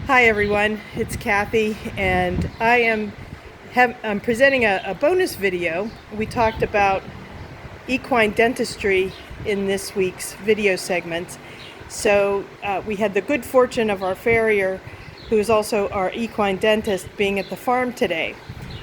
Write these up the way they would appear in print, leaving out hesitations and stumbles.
Hi everyone, it's Kathy, and I'm presenting a bonus video. We talked about equine dentistry in this week's video segments. So we had the good fortune of our farrier, who is also our equine dentist, being at the farm today.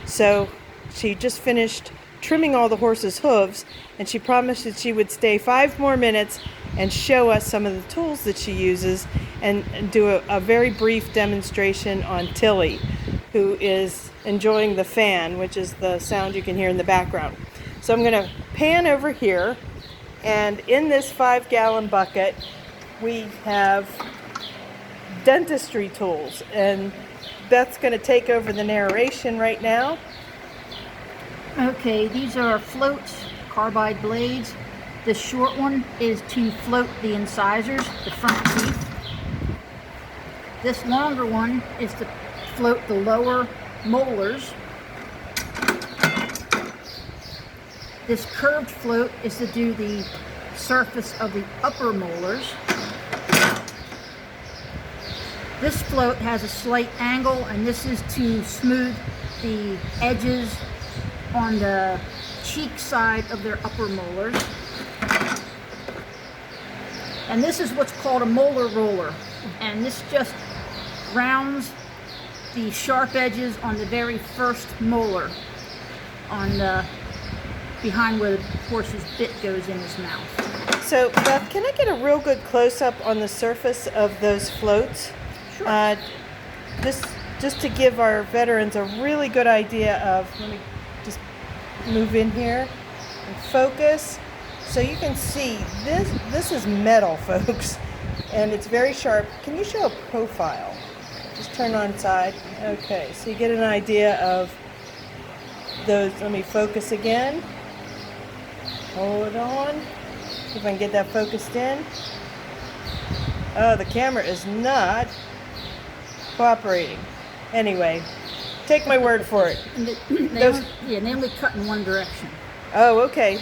So she just finished trimming all the horses' hooves, and she promised that she would stay 5 more minutes and show us some of the tools that she uses and do a very brief demonstration on Tilly, who is enjoying the fan, which is the sound you can hear in the background. So I'm going to pan over here, and in this 5-gallon bucket we have dentistry tools, and Beth's going to take over the narration right now. Okay, these are floats, carbide blades. The short one is to float the incisors, the front teeth. This longer one is to float the lower molars. This curved float is to do the surface of the upper molars. This float has a slight angle, and this is to smooth the edges on the cheek side of their upper molars. And this is what's called a molar roller, and this just rounds the sharp edges on the very first molar on the behind where the horse's bit goes in his mouth. So Beth, can I get a real good close-up on the surface of those floats? Sure. Just to give our veterans a really good idea of, let me just move in here and focus. So you can see this is metal, folks, and it's very sharp. Can you show a profile? Just turn on side. Okay, so you get an idea of those. Let me focus again. Hold on. See if I can get that focused in. Oh, the camera is not cooperating. Anyway, take my word for it. They only cut in one direction. Oh, okay.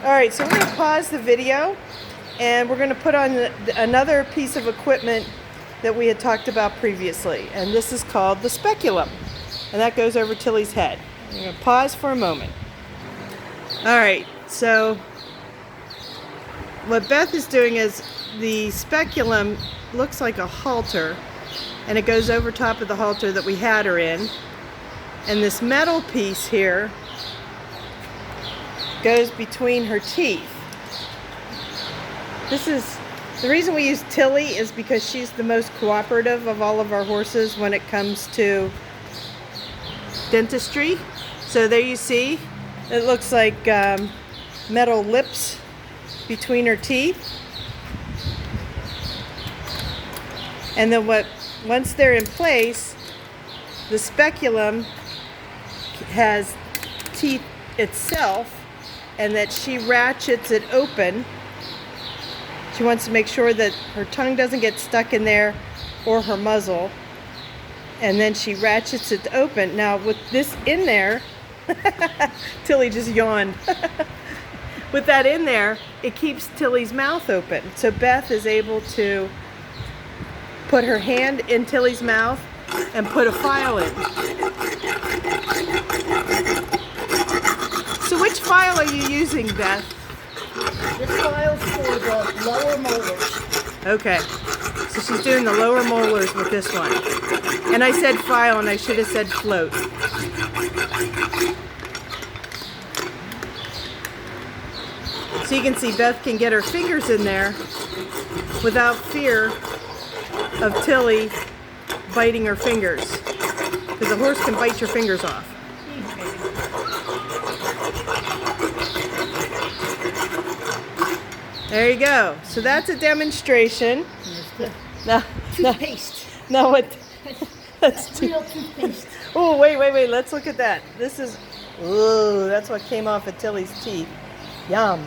All right, so we're going to pause the video, and we're going to put on another piece of equipment that we had talked about previously, and this is called the Speculum, and that goes over Tilly's head. I'm going to pause for a moment. All right, so what Beth is doing is the Speculum looks like a halter, and it goes over top of the halter that we had her in, and this metal piece here goes between her teeth. This is the reason we use Tilly, is because she's the most cooperative of all of our horses when it comes to dentistry. So there you see, it looks like metal lips between her teeth. And then once they're in place, the Speculum has teeth itself, and that she ratchets it open. She wants to make sure that her tongue doesn't get stuck in there, or her muzzle, and then she ratchets it open. Now with this in there, Tilly just yawned. With that in there, it keeps Tilly's mouth open. So Beth is able to put her hand in Tilly's mouth and put a file in. So which file are you using, Beth? This file's for the lower molars. Okay, so she's doing the lower molars with this one. And I said file, and I should have said float. So you can see Beth can get her fingers in there without fear of Tilly biting her fingers, because a horse can bite your fingers off. There you go. So that's a demonstration. Toothpaste. No, what? That's real toothpaste. Oh, wait. Let's look at that. This is, ooh, that's what came off of Tilly's teeth. Yum.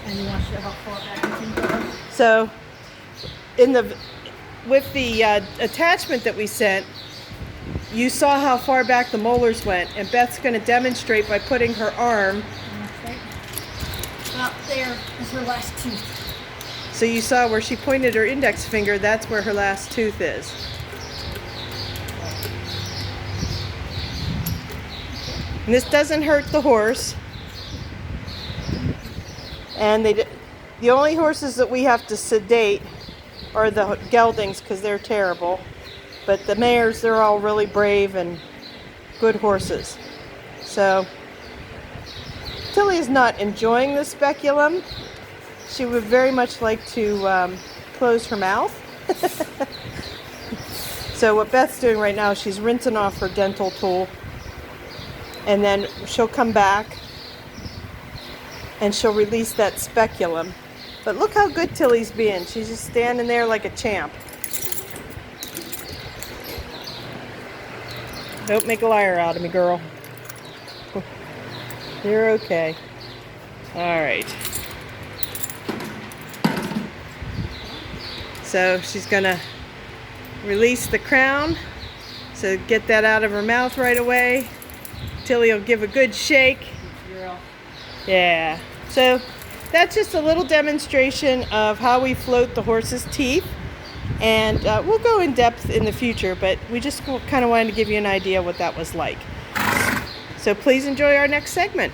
And you want to show how far back the teeth are? So, with the attachment that we sent, you saw how far back the molars went, and Beth's going to demonstrate by putting her arm. Okay. About there is her last tooth. So you saw where she pointed her index finger, that's where her last tooth is. And this doesn't hurt the horse. And the only horses that we have to sedate are the geldings because they're terrible. But the mares, they're all really brave and good horses. So Tilly is not enjoying the speculum. She would very much like to close her mouth. So what Beth's doing right now, she's rinsing off her dental tool. And then she'll come back and she'll release that speculum. But look how good Tilly's being. She's just standing there like a champ. Don't make a liar out of me, girl. You're okay. All right. So she's gonna release the crown. So get that out of her mouth right away. Tilly will give a good shake. Yeah. So that's just a little demonstration of how we float the horse's teeth. And we'll go in depth in the future, but we just kind of wanted to give you an idea what that was like. So please enjoy our next segment.